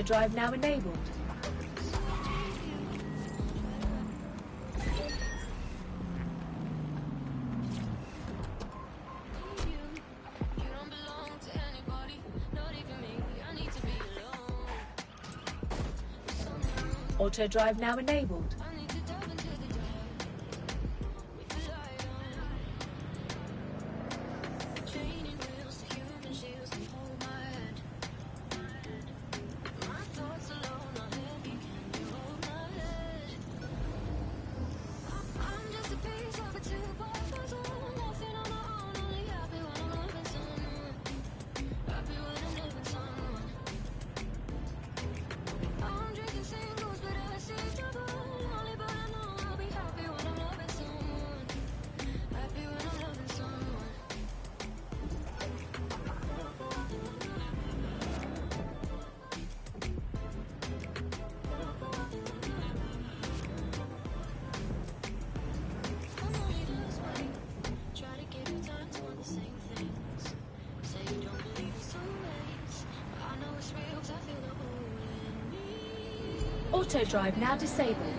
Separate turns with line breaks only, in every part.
Drive now enabled. Auto drive now enabled. Auto drive now disabled.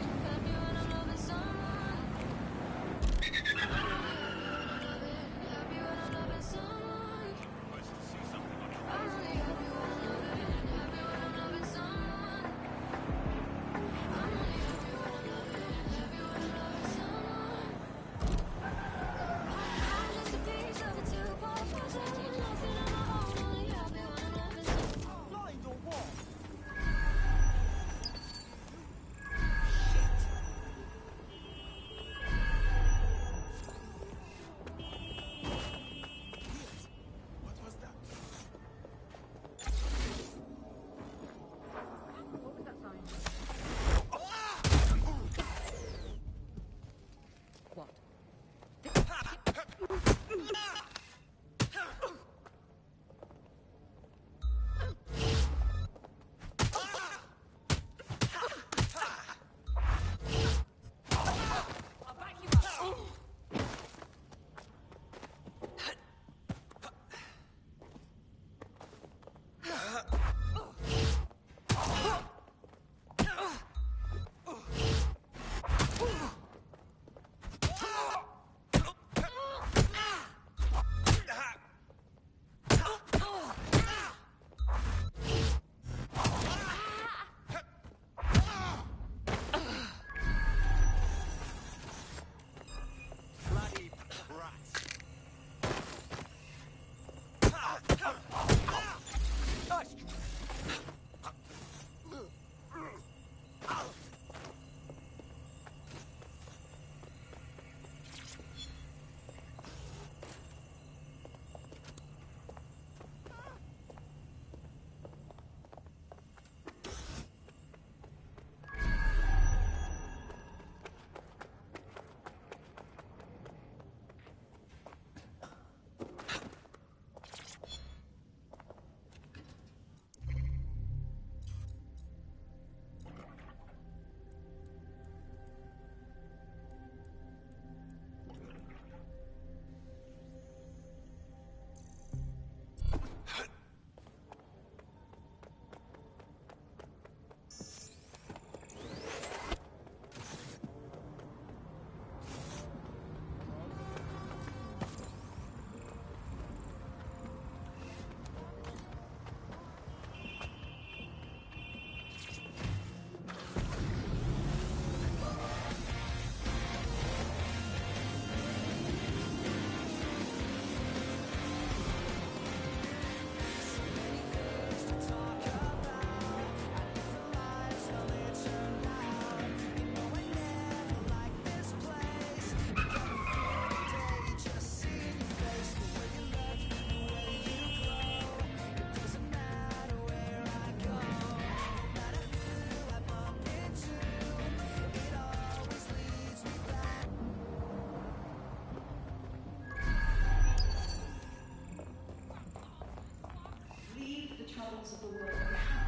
Of the world.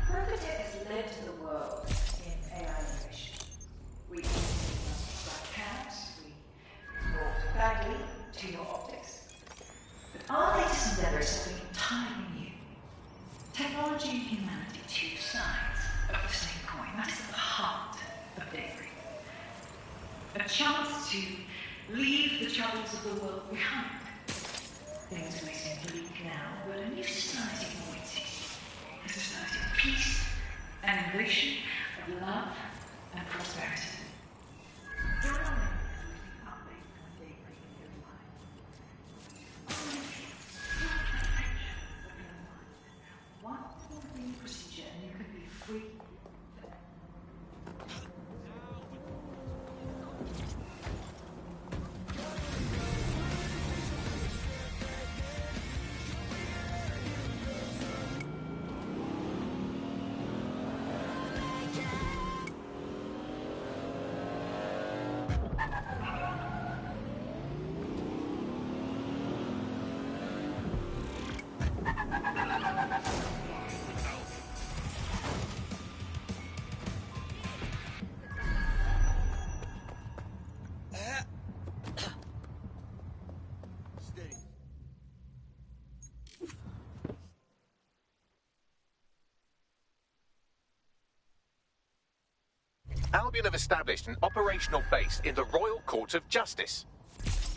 Percotet has led to the world in AI innovation. We like cats, we brought badly to your optics. But our latest endeavors have been entirely new. Technology and humanity, two sides. to leave the troubles of the world behind. Things may seem bleak now, but a new society awaits you. A society of peace and innovation, of love and prosperity. Join on me as we update one day in your life. Only feel the perfection of your mind. One small thing procedure and you can be free.
Albion have established an operational base in the Royal Court of Justice.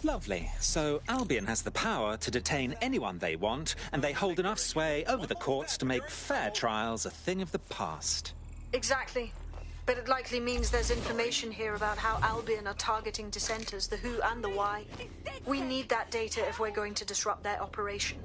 Lovely. So Albion has the power to detain anyone they want, and they hold enough sway over the courts to make fair trials a thing of the past.
Exactly. But it likely means there's information here about how Albion are targeting dissenters, the who and the why. We need that data if we're going to disrupt their operation.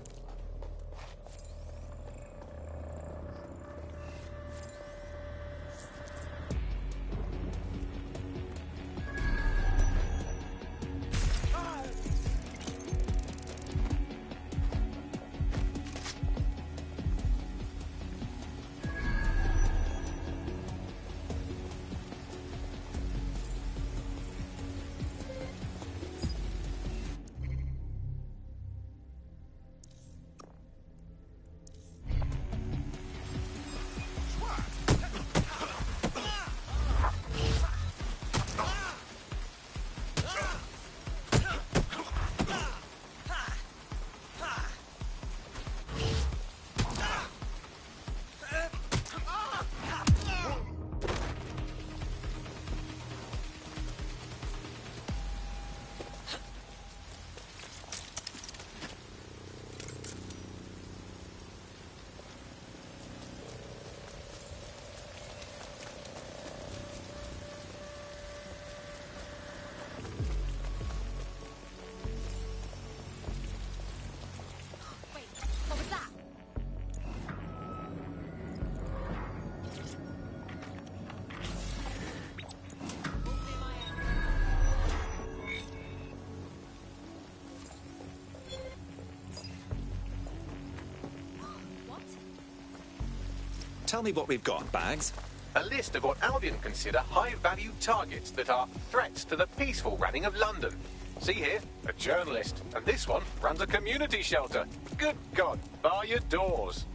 Tell me what we've got, Bags.
A list of what Albion consider high-value targets that are threats to the peaceful running of London. See here, a journalist, and this one runs a community shelter. Good God, bar your doors.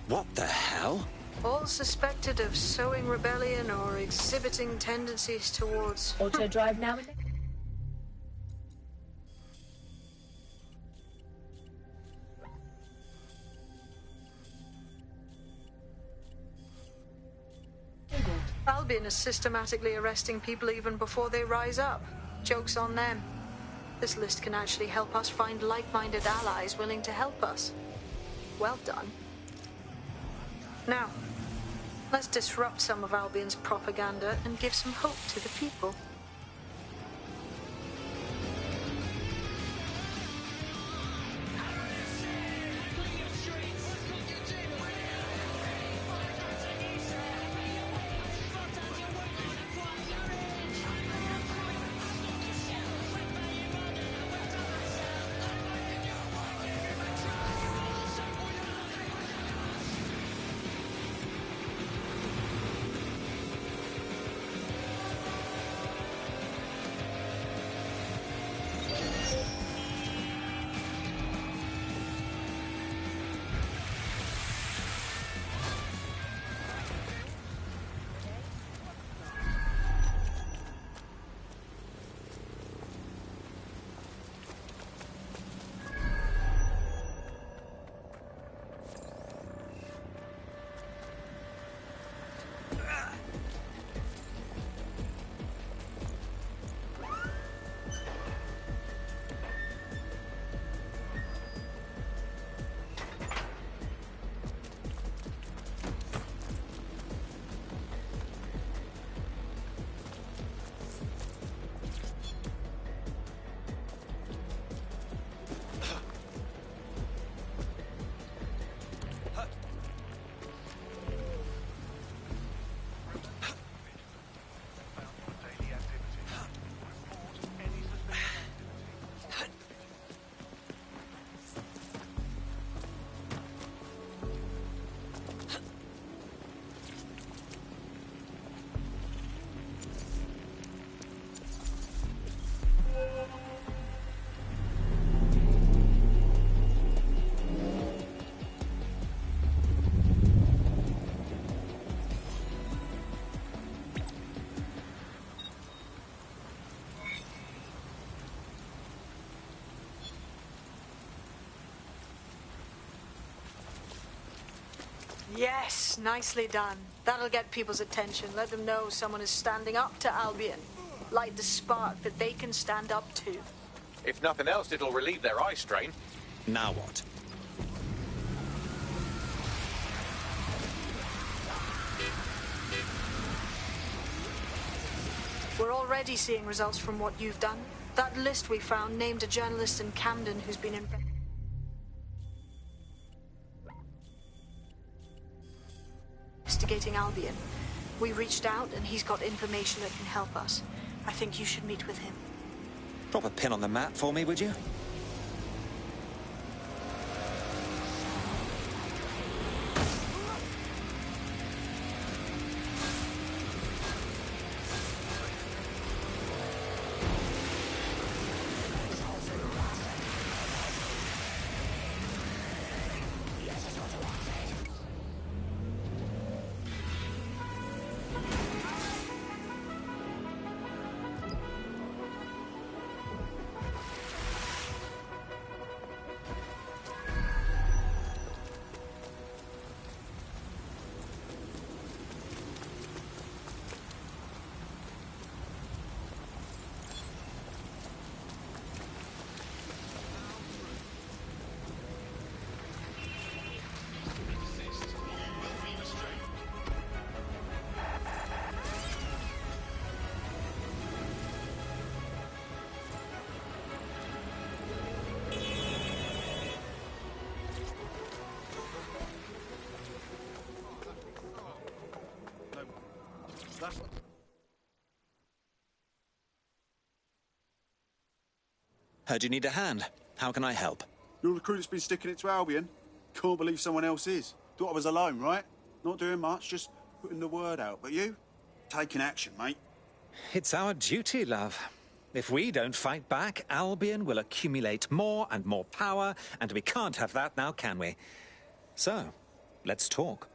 What the hell?
All suspected of sowing rebellion or exhibiting tendencies towards...
Auto drive now enabled.
Albion is systematically arresting people even before they rise up. Joke's on them. This list can actually help us find like-minded allies willing to help us. Well done. Now, let's disrupt some of Albion's propaganda and give some hope to the people. Yes, nicely done. That'll get people's attention. Let them know someone is standing up to Albion. Light the spark that they can stand up to.
If nothing else, it'll relieve their eye strain.
Now what?
We're already seeing results from what you've done. That list we found named a journalist in Camden who's been investigating Albion. We reached out and he's got information that can help us. I think you should meet with him.
Drop a pin on the map for me, would you? Heard you need a hand. How can I help?
You're the crew that's been sticking it to Albion. Can't believe someone else is. Thought I was alone, right? Not doing much, just putting the word out. But you? Taking action, mate.
It's our duty, love. If we don't fight back, Albion will accumulate more and more power, and we can't have that now, can we? So, let's talk.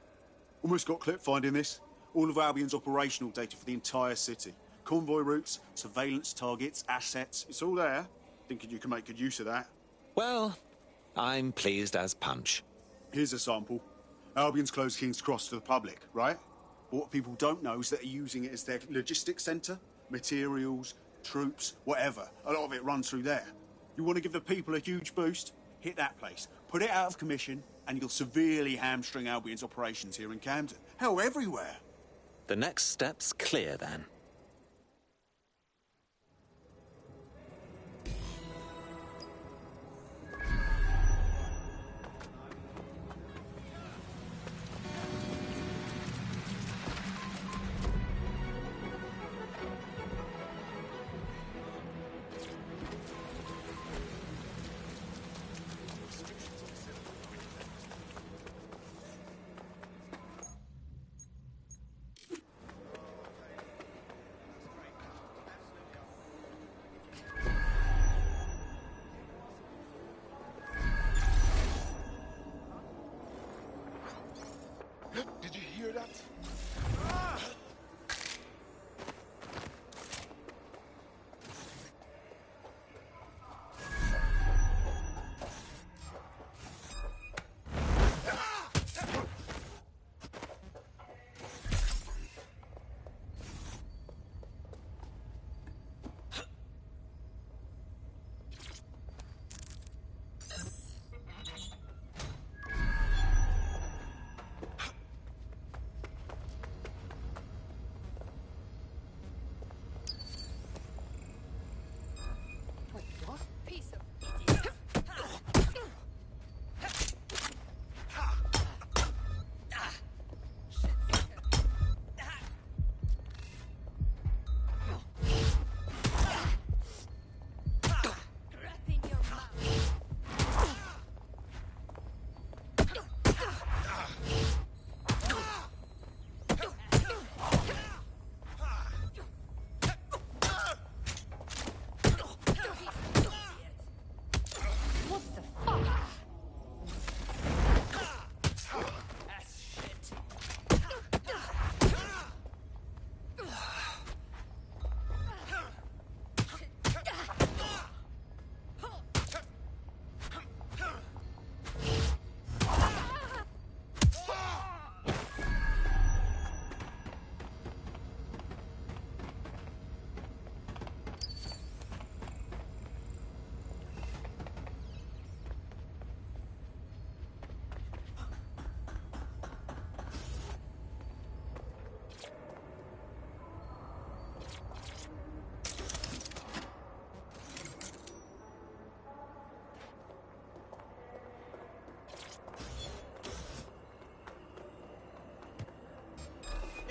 Almost got clip finding this. All of Albion's operational data for the entire city. Convoy routes, surveillance targets, assets. It's all there. Thinking you can make good use of that.
Well, I'm pleased as punch.
Here's a sample. Albion's closed King's Cross to the public, right? But what people don't know is that they're using it as their logistics centre. Materials, troops, whatever. A lot of it runs through there. You want to give the people a huge boost? Hit that place. Put it out of commission, and you'll severely hamstring Albion's operations here in Camden. Hell, everywhere.
The next step's clear, then.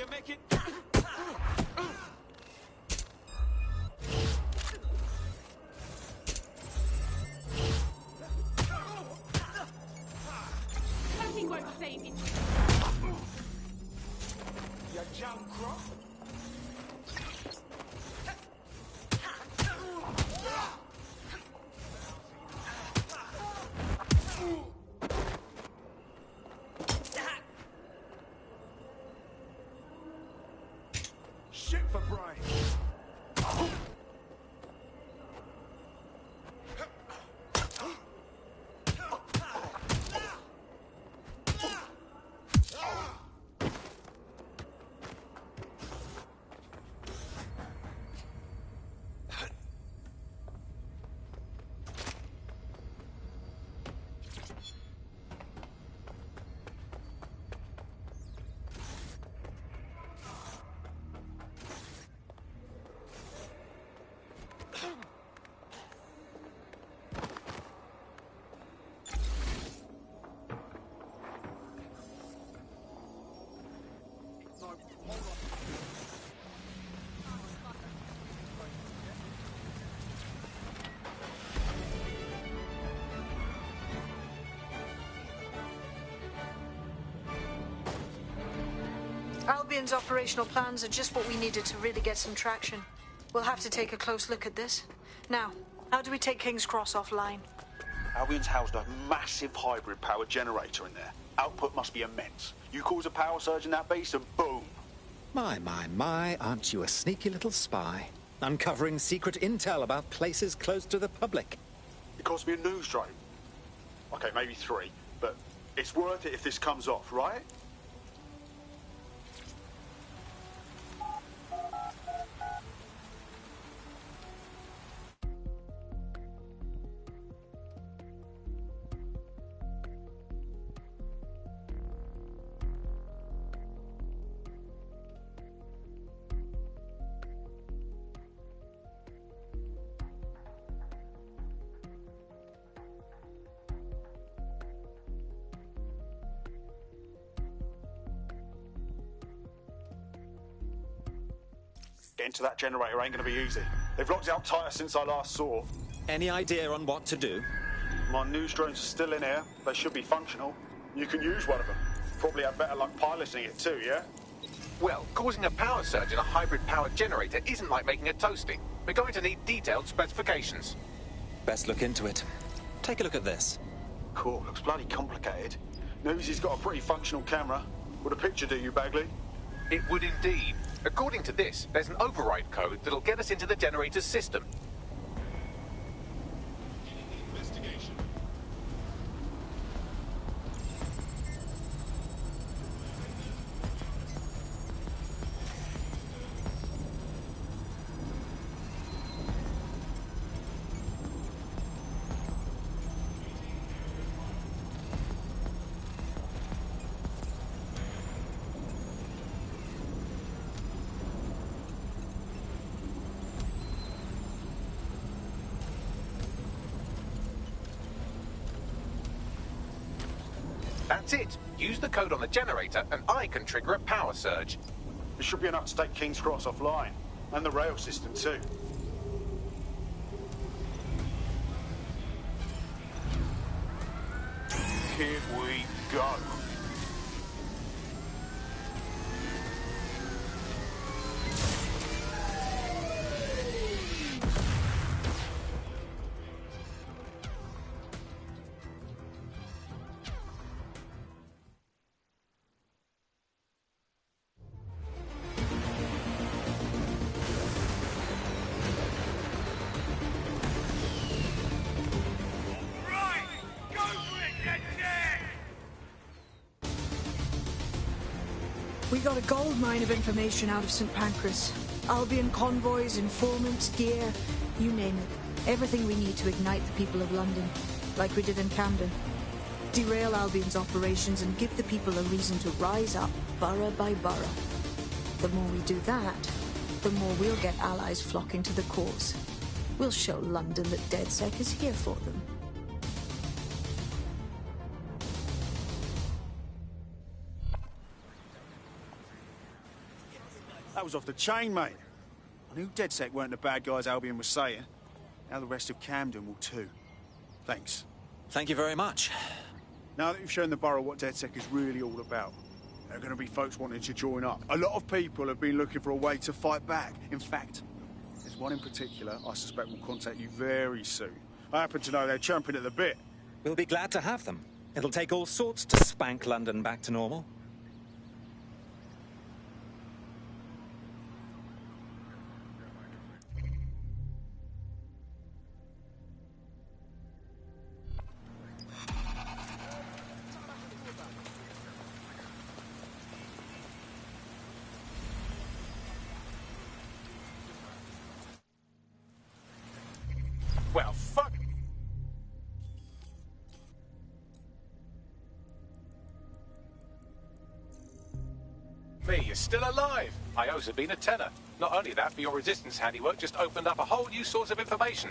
you make it...
Nothing won't save you.
You jump crop? Shit for Brian.
Albion's operational plans are just what we needed to really get some traction. We'll have to take a close look at this. Now, how do we take King's Cross offline?
Albion's housed a massive hybrid power generator in there. Output must be immense. You cause a power surge in that base and boom.
My, aren't you a sneaky little spy? Uncovering secret intel about places close to the public.
It cost me a news drone. Okay, maybe 3, but it's worth it if this comes off, right? Getting to that generator ain't gonna be easy. They've locked it up tighter since I last saw.
Any idea on what to do?
My news drones are still in here. They should be functional. You can use one of them. Probably have better luck piloting it too, yeah?
Well, causing a power surge in a hybrid power generator isn't like making a toasty. We're going to need detailed specifications.
Best look into it. Take a look at this.
Cool, looks bloody complicated. Newsy's got a pretty functional camera. Would a picture do you, Bagley?
It would indeed. According to this, there's an override code that'll get us into the generator's system.
Investigation.
That's it. Use the code on the generator and I can trigger a power surge.
It should be enough to take King's Cross offline. And the rail system too. Here we go.
We got a gold mine of information out of St. Pancras. Albion convoys, informants, gear, you name it. Everything we need to ignite the people of London, like we did in Camden. Derail Albion's operations and give the people a reason to rise up, borough by borough. The more we do that, the more we'll get allies flocking to the cause. We'll show London that DedSec is here for them.
That was off the chain, mate. I knew DedSec weren't the bad guys Albion was saying. Now the rest of Camden will too. Thanks.
Thank you very much.
Now that you've shown the borough what DedSec is really all about, there are going to be folks wanting to join up. A lot of people have been looking for a way to fight back. In fact, there's one in particular I suspect will contact you very soon. I happen to know they're champing at the bit.
We'll be glad to have them. It'll take all sorts to spank London back to normal.
Well, fuck. Me, you're still alive. I owes have been a tenner. Not only that, but your resistance handiwork just opened up a whole new source of information.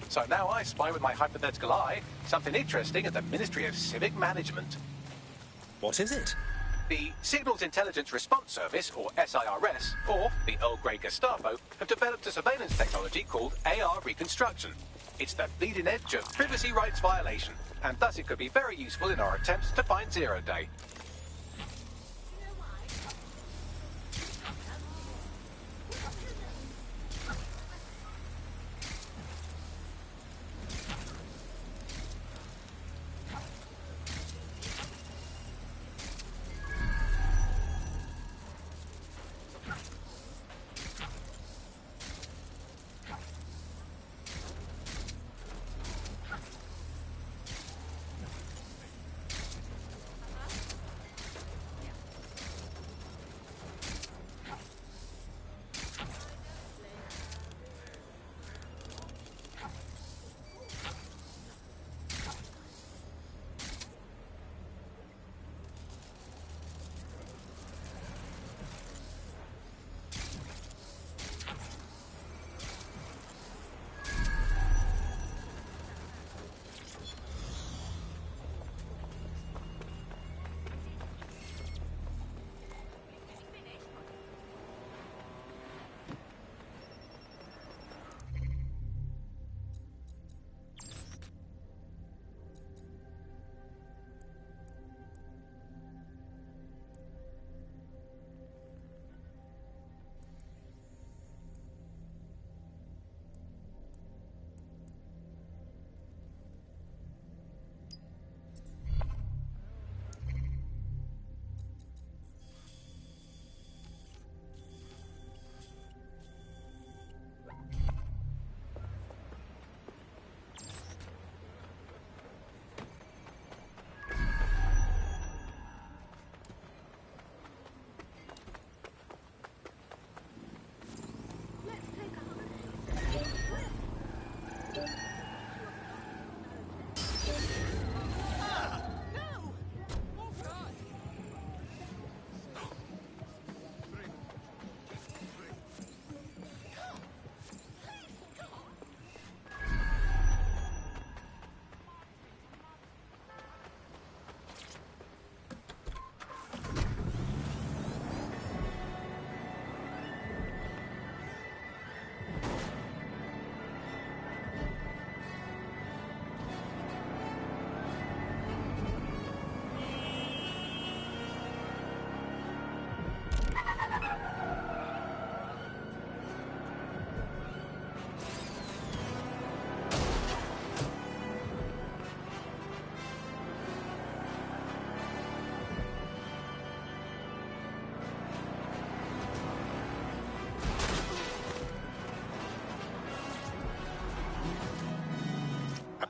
So now I spy with my hypothetical eye something interesting at the Ministry of Civic Management.
What is it?
The Signals Intelligence Response Service, or SIRS, or the Earl Grey Gestapo, have developed a surveillance technology called AR Reconstruction. It's the bleeding edge of privacy rights violation, and thus it could be very useful in our attempts to find Zero Day.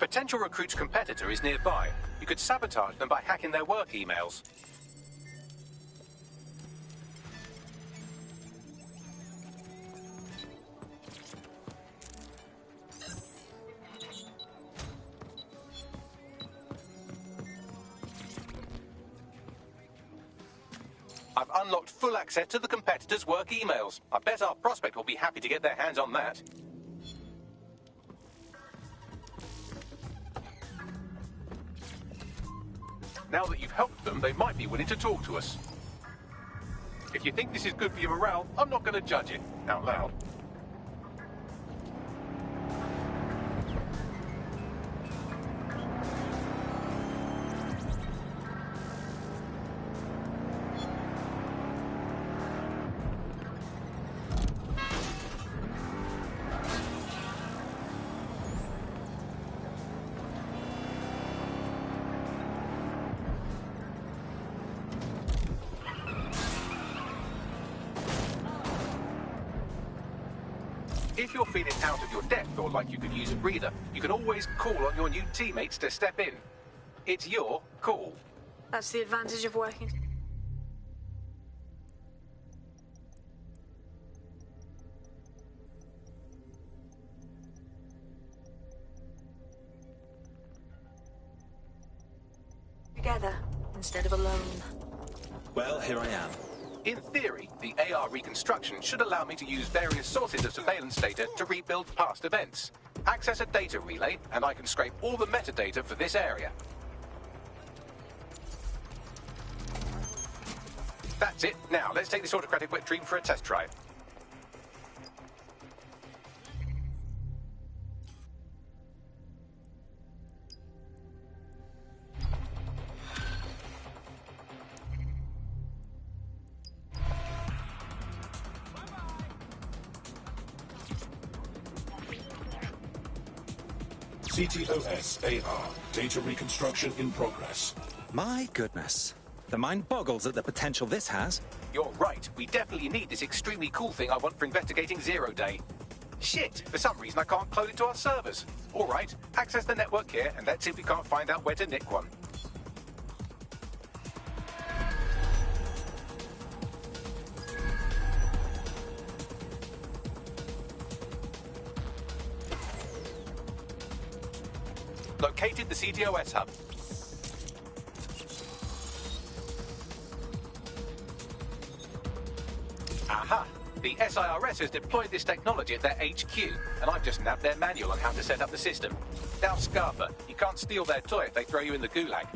Potential recruit's competitor is nearby. You could sabotage them by hacking their work emails. I've unlocked full access to the competitor's work emails. I bet our prospect will be happy to get their hands on that. Now that you've helped them, they might be willing to talk to us. If you think this is good for your morale, I'm not going to judge it out loud. If you're feeling out of your depth or like you could use a breather, you can always call on your new teammates to step in. It's your call.
That's the advantage of working. Together, instead of alone.
Well, here I am.
In theory, the AR reconstruction should allow me to use various sources of surveillance data to rebuild past events. Access a data relay, and I can scrape all the metadata for this area. That's it. Now, let's take this autocratic wet dream for a test drive.
CTOS AR. Data reconstruction in progress.
My goodness. The mind boggles at the potential this has.
You're right. We definitely need this extremely cool thing I want for investigating Zero Day. Shit! For some reason I can't clone it to our servers. All right, access the network here, and let's see if we can't find out where to nick one. Located the CTOS hub. Aha! The SIRS has deployed this technology at their HQ, and I've just nabbed their manual on how to set up the system. Now, Scarper, you can't steal their toy if they throw you in the gulag.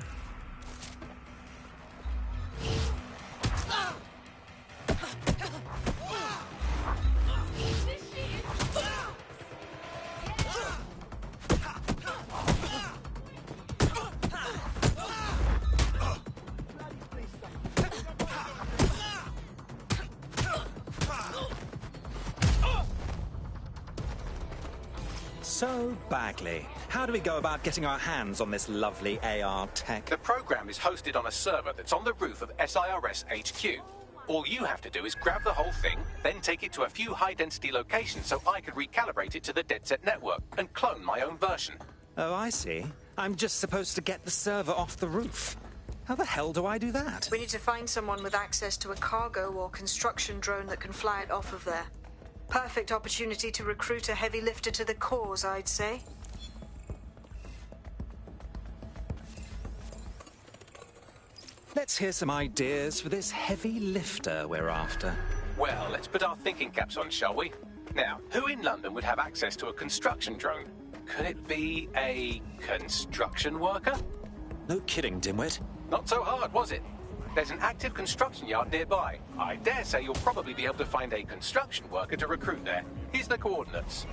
So, Bagley, how do we go about getting our hands on this lovely AR tech?
The program is hosted on a server that's on the roof of SIRS HQ. All you have to do is grab the whole thing, then take it to a few high-density locations so I can recalibrate it to the DedSet network and clone my own version.
Oh, I see. I'm just supposed to get the server off the roof. How the hell do I do that?
We need to find someone with access to a cargo or construction drone that can fly it off of there. Perfect opportunity to recruit a heavy lifter to the cause, I'd say.
Let's hear some ideas for this heavy lifter we're after.
Well, let's put our thinking caps on, shall we? Now, who in London would have access to a construction drone? Could it be a construction worker?
No kidding, dimwit.
Not so hard, was it? There's an active construction yard nearby. I dare say you'll probably be able to find a construction worker to recruit there. Here's the coordinates.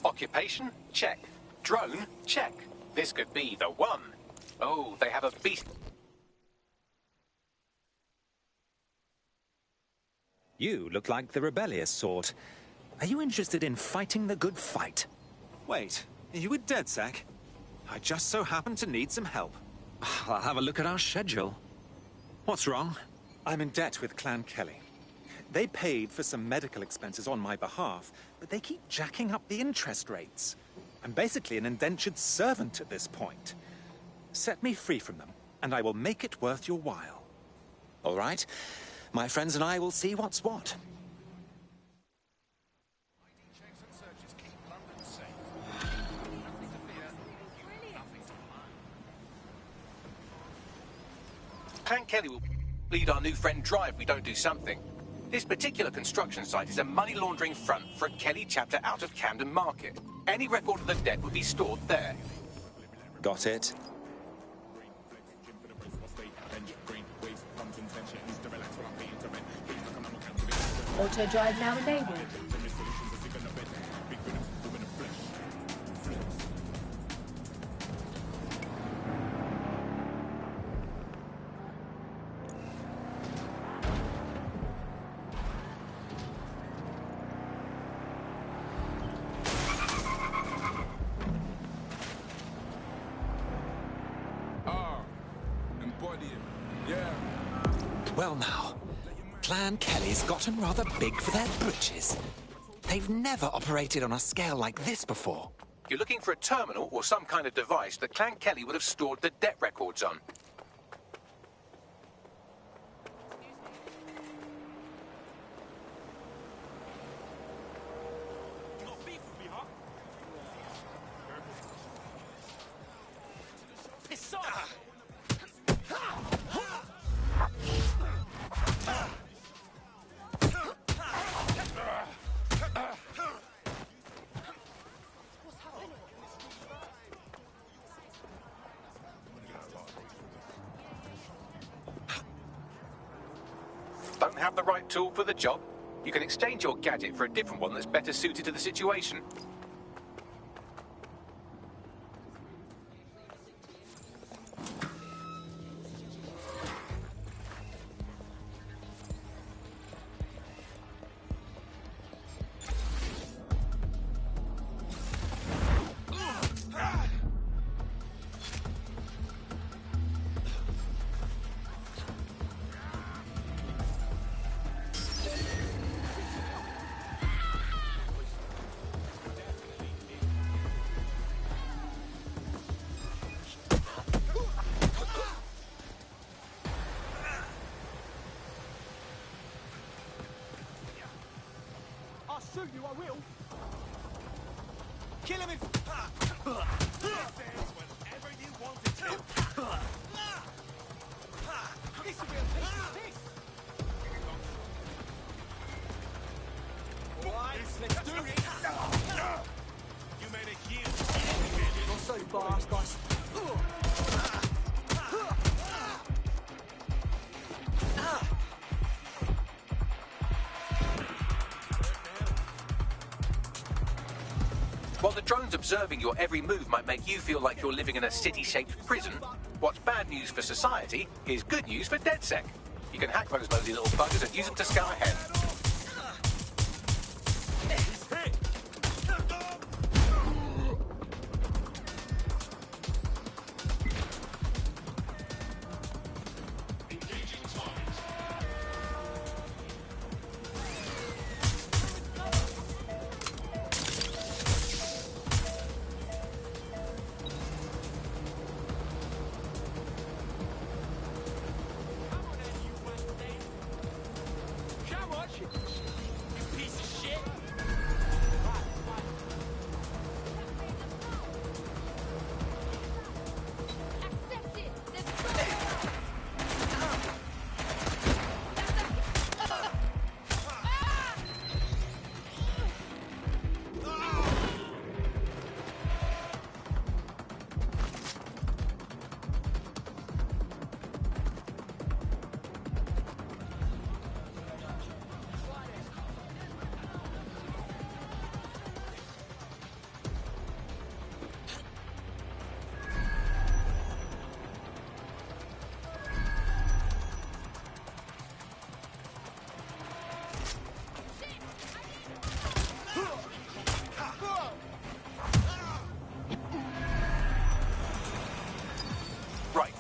Occupation? Check. Drone? Check. This could be the one. Oh, they have a beast.
You look like the rebellious sort. Are you interested in fighting the good fight? Wait, are you with DedSec? I just so happen to need some help. I'll have a look at our schedule. What's wrong? I'm in debt with Clan Kelly. They paid for some medical expenses on my behalf, but they keep jacking up the interest rates. I'm basically an indentured servant at this point. Set me free from them, and I will make it worth your while. All right? My friends and I will see what's what.
Clan Kelly will bleed our new friend dry if we don't do something. This particular construction site is a money laundering front for a Kelly chapter out of Camden Market. Any record of the debt would be stored there.
Got it.
Auto drive now enabled.
Well now, Clan Kelly's gotten rather big for their britches. They've never operated on a scale like this before.
You're looking for a terminal or some kind of device that Clan Kelly would have stored the debt records on. Don't have the right tool for the job? You can exchange your gadget for a different one that's better suited to the situation.
shoot you, I will. Kill him if... whenever you wanted to. This will be a piece of this. Right, let's do it. You made a huge... Not so fast, guys.
While the drones observing your every move might make you feel like you're living in a city-shaped prison, what's bad news for society is good news for DedSec. You can hack those nosy little buggers and use them to scour ahead.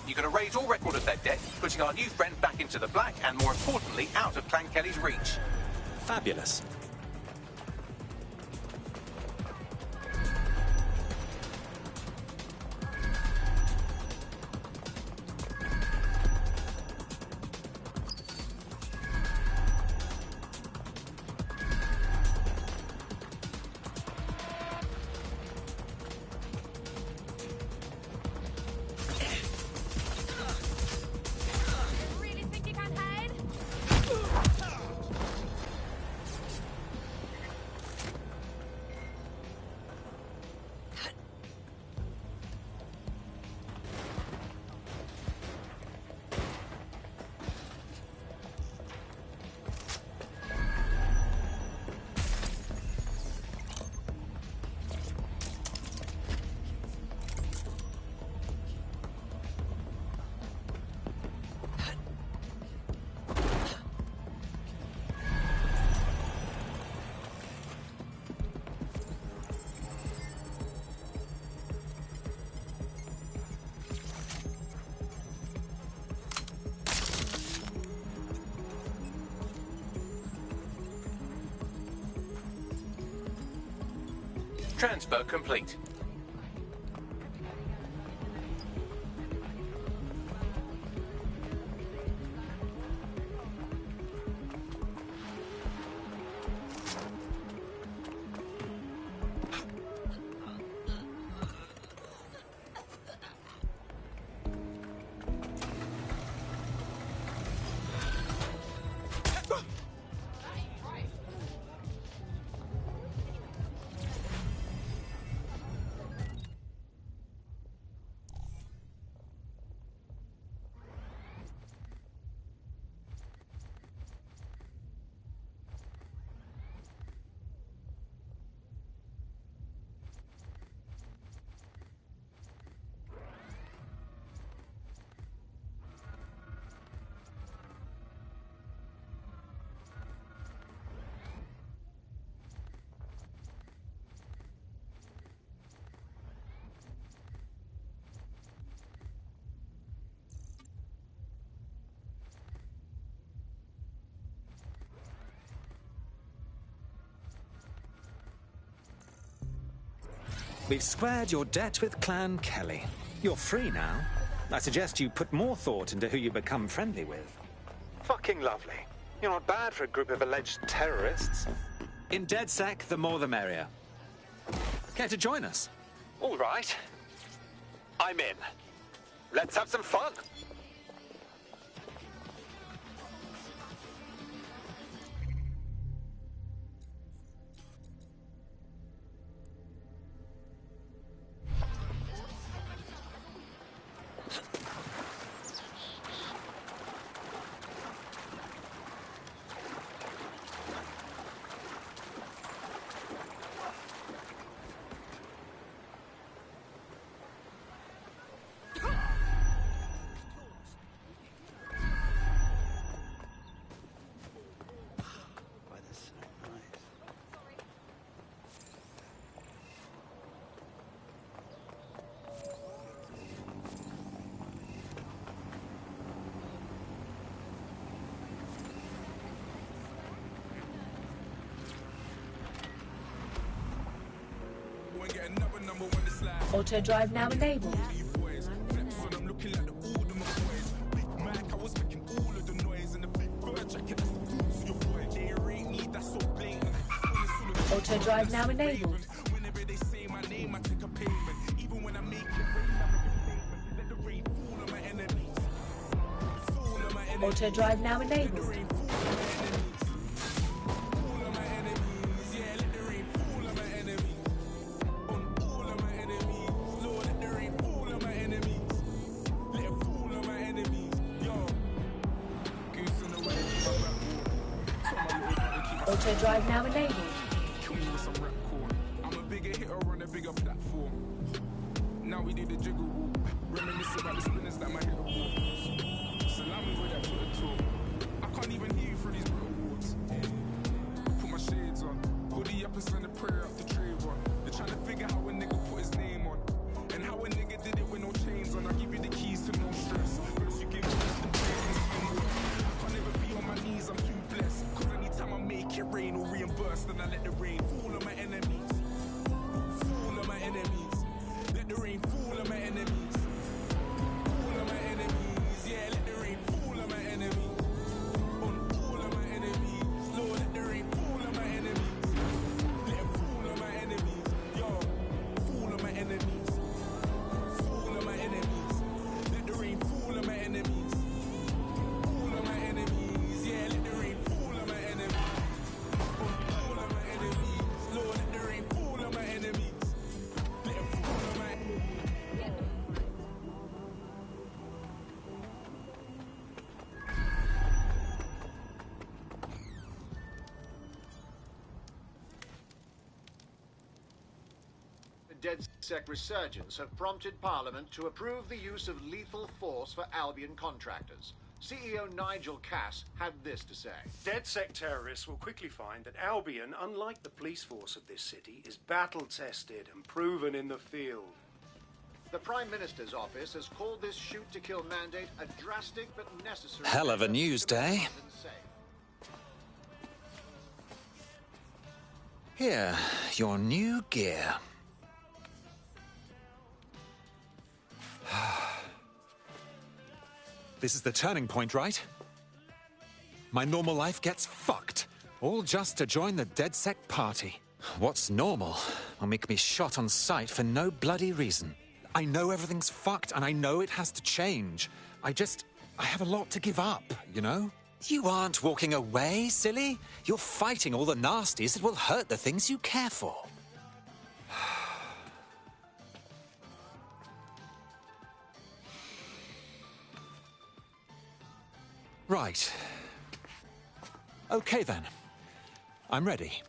You can erase all record of their debt, putting our new friend back into the black and, more importantly, out of Clan Kelly's reach.
Fabulous.
Transfer complete.
We've squared your debt with Clan Kelly. You're free now. I suggest you put more thought into who you become friendly with. Fucking lovely. You're not bad for a group of alleged terrorists. In DedSec, the more the merrier. Care to join us? All right. I'm in. Let's have some fun.
Auto drive now enabled. Auto drive now enabled. Auto drive now enabled. Auto drive now enabled.
I'm a bigger hitter on a bigger platform. Now we do the jiggle walk. Reminisce about the spinners that my hitter walk. Salami with that Twitter talk. I can't even hear you through these Brit Awards. Put my shades on. Hoodie up and send a prayer up the trade one. They're trying to figure how a nigga put his name on. And how a nigga did it with no chains on. I give you the keys to no stress. First you give me the praise. I can't ever be on my knees, I'm too blessed. Cause anytime I make it rain or reimburse, then I let the rain fall on my enemies. Fall on my enemies. Let the rain fall on my enemies. Fall on my enemies. Yeah, let the rain fall on my enemies. On all of my enemies. Lord, let the rain fall on my enemies. Let it fall on my enemies. Yo, fall on my enemies. Fall on my enemies. Let the rain fall on my enemies. Fall on my enemies. Yeah, let the rain fall on my enemies. On all of my enemies. Lord, let the rain fall on my enemies. Let it fall on my enemies.
The DedSec resurgence have prompted Parliament to approve the use of lethal force for Albion contractors. CEO Nigel Cass had this to say.
DedSec terrorists will quickly find that Albion, unlike the police force of this city, is battle-tested and proven in the field.
The Prime Minister's office has called this shoot-to-kill mandate a drastic but necessary...
Hell of a news day. Here, your new gear. This is the turning point, right? My normal life gets fucked. All just to join the DedSec party. What's normal when we can be shot on sight for no bloody reason? I know everything's fucked and I know it has to change. I have a lot to give up, you know? You aren't walking away, silly. You're fighting all the nasties that will hurt the things you care for. Right. Okay then. I'm ready.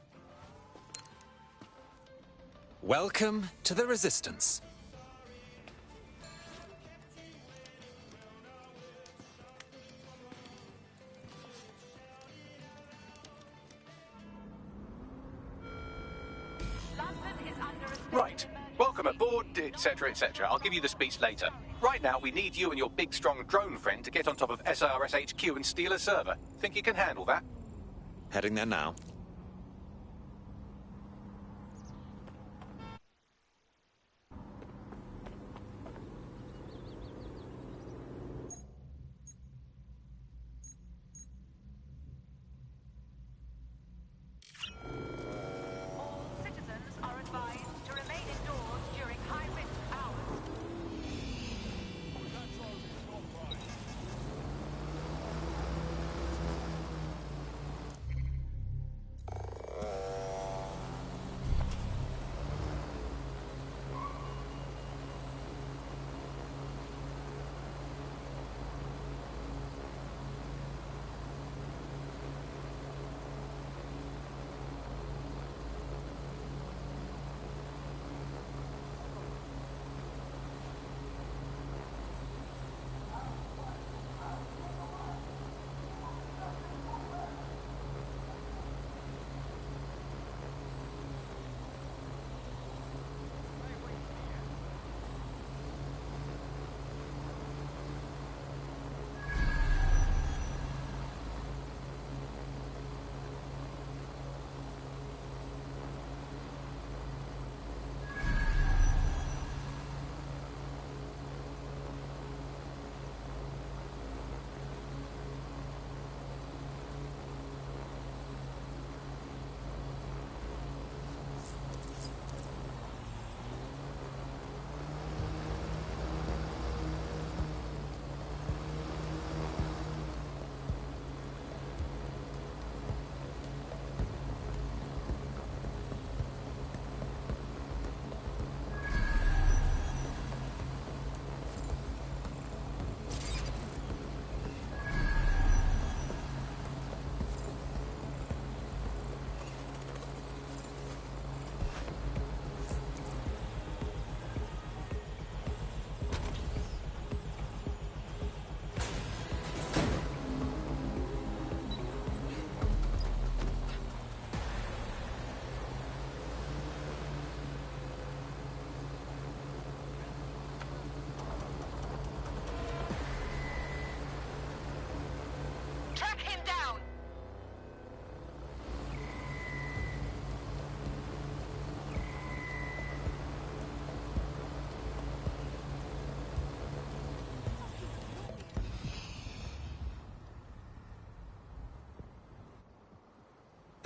Welcome to the Resistance.
Right. Welcome aboard, etc., etc. I'll give you the speech later. Right now, we need you and your big, strong drone friend to get on top of SRS HQ and steal a server. Think you can handle that?
Heading there now.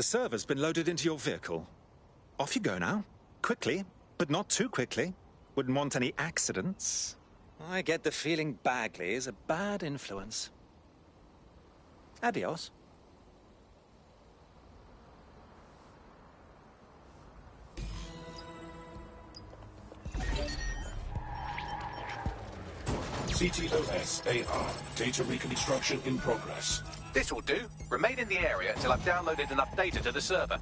The server's been loaded into your vehicle. Off you go now. Quickly, but not too quickly. Wouldn't want any accidents. I get the feeling Bagley is a bad influence. Adios.
CTOS-AR. Data reconstruction in progress.
This will do. Remain in the area until I've downloaded enough data to the server.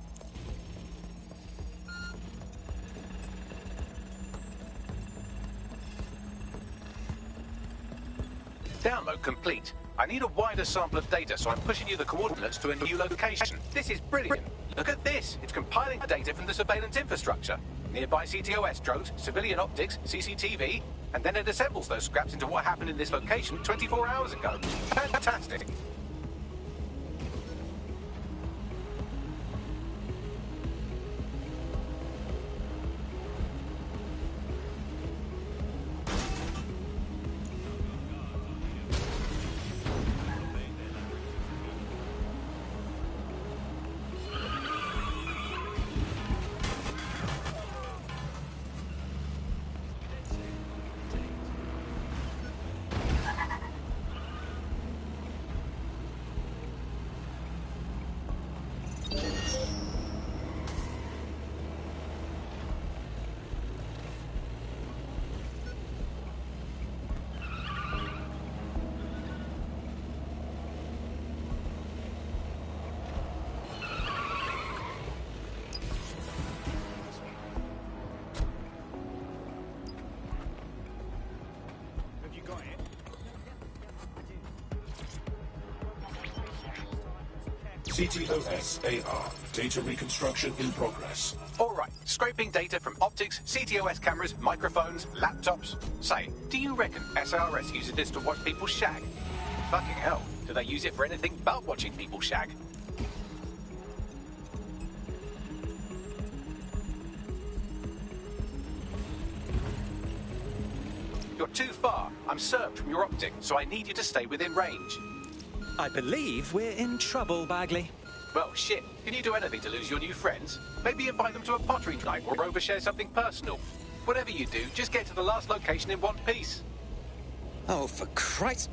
Download complete. I need a wider sample of data, so I'm pushing you the coordinates to a new location. This is brilliant. Look at this. It's compiling data from the surveillance infrastructure. Nearby CTOS drones, civilian optics, CCTV, and then it assembles those scraps into what happened in this location 24 hours ago. Fantastic.
CTOS-AR. Data reconstruction in progress.
All right, scraping data from optics, CTOS cameras, microphones, laptops. Say, do you reckon SRS uses this to watch people shag? Fucking hell, do they use it for anything but watching people shag? You're too far. I'm served from your optic, so I need you to stay within range.
I believe we're in trouble, Bagley.
Well, shit. Can you do anything to lose your new friends? Maybe invite them to a pottery night or overshare something personal. Whatever you do, just get to the last location in one piece.
Oh, for Christ.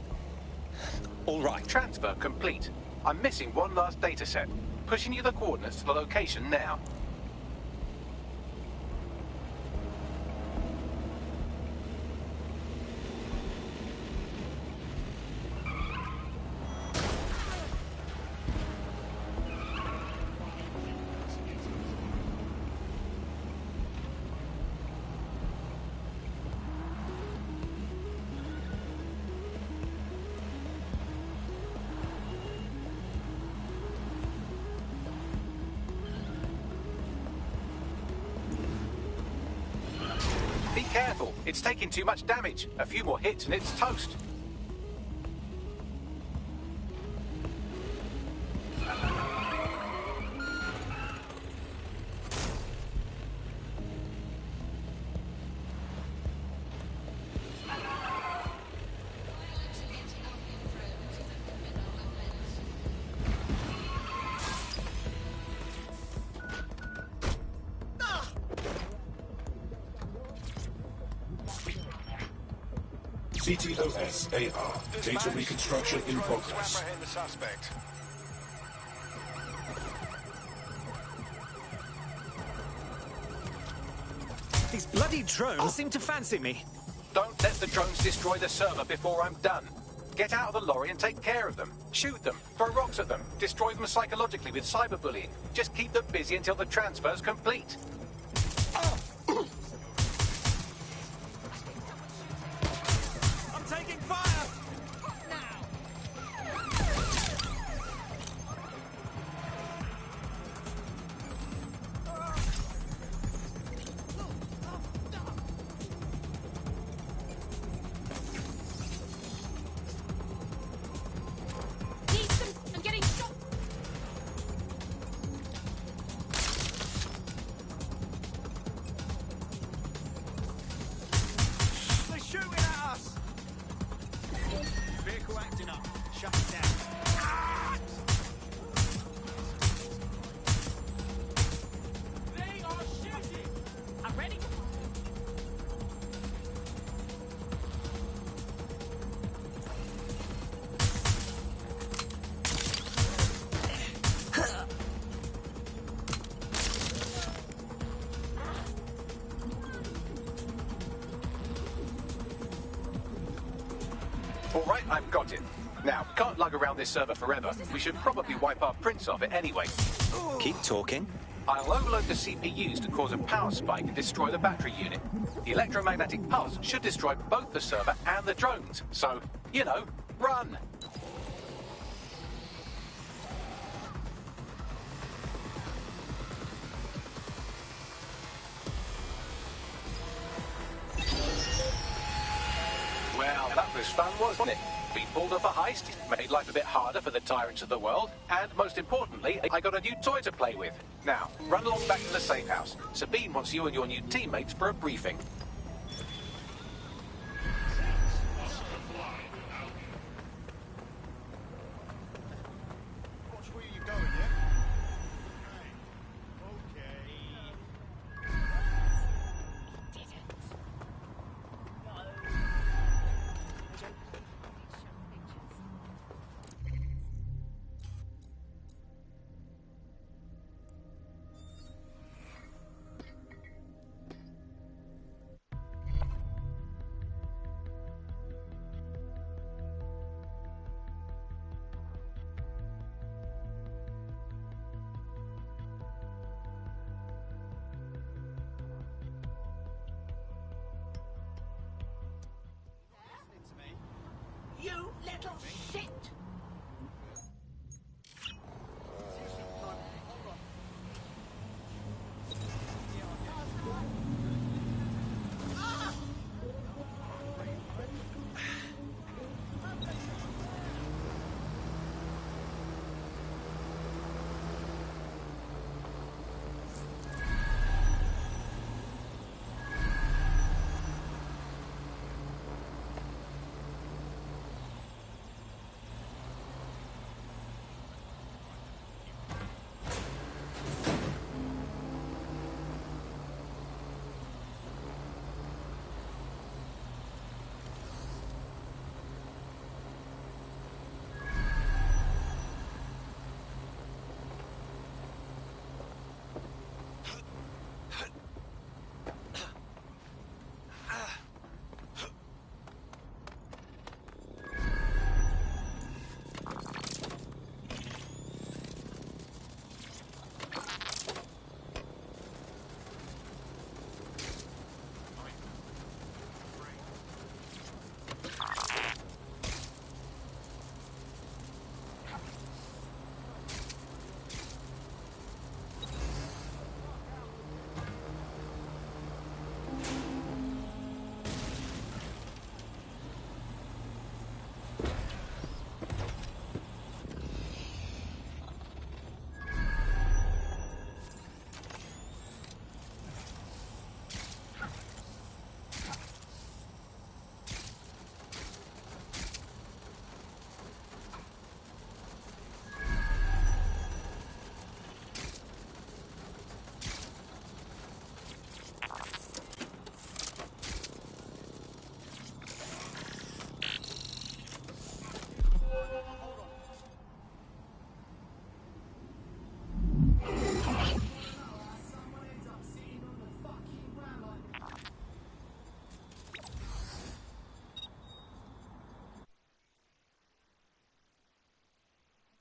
All right.
Transfer complete. I'm missing one last data set. Pushing you the coordinates to the location now. Be careful. It's taking too much damage. A few more hits and it's toast.
CTOS-AR. Data reconstruction in progress.
Apprehend the suspect.
These bloody drones seem to fancy me.
Don't let the drones destroy the server before I'm done. Get out of the lorry and take care of them. Shoot them, throw rocks at them, destroy them psychologically with cyberbullying. Just keep them busy until the transfer's complete.
I'm taking fire!
I'm getting shot.
They're shooting at us! Vehicle acting up. Shut it down.
They are shooting. I'm ready.
All right, I've got it. Now, can't lug around this server forever. We should probably wipe our prints off it anyway.
Keep talking.
I'll overload the CPUs to cause a power spike and destroy the battery unit. The electromagnetic pulse should destroy both the server and the drones. So, you know, run! Well, that was fun, wasn't it? We pulled off a heist, made life a bit harder for the tyrants of the world, and most importantly, I got a new toy to play with. Now, run along back to the safe house. Sabine wants you and your new teammates for a briefing.
Watch where you're going, yeah?
You little shit!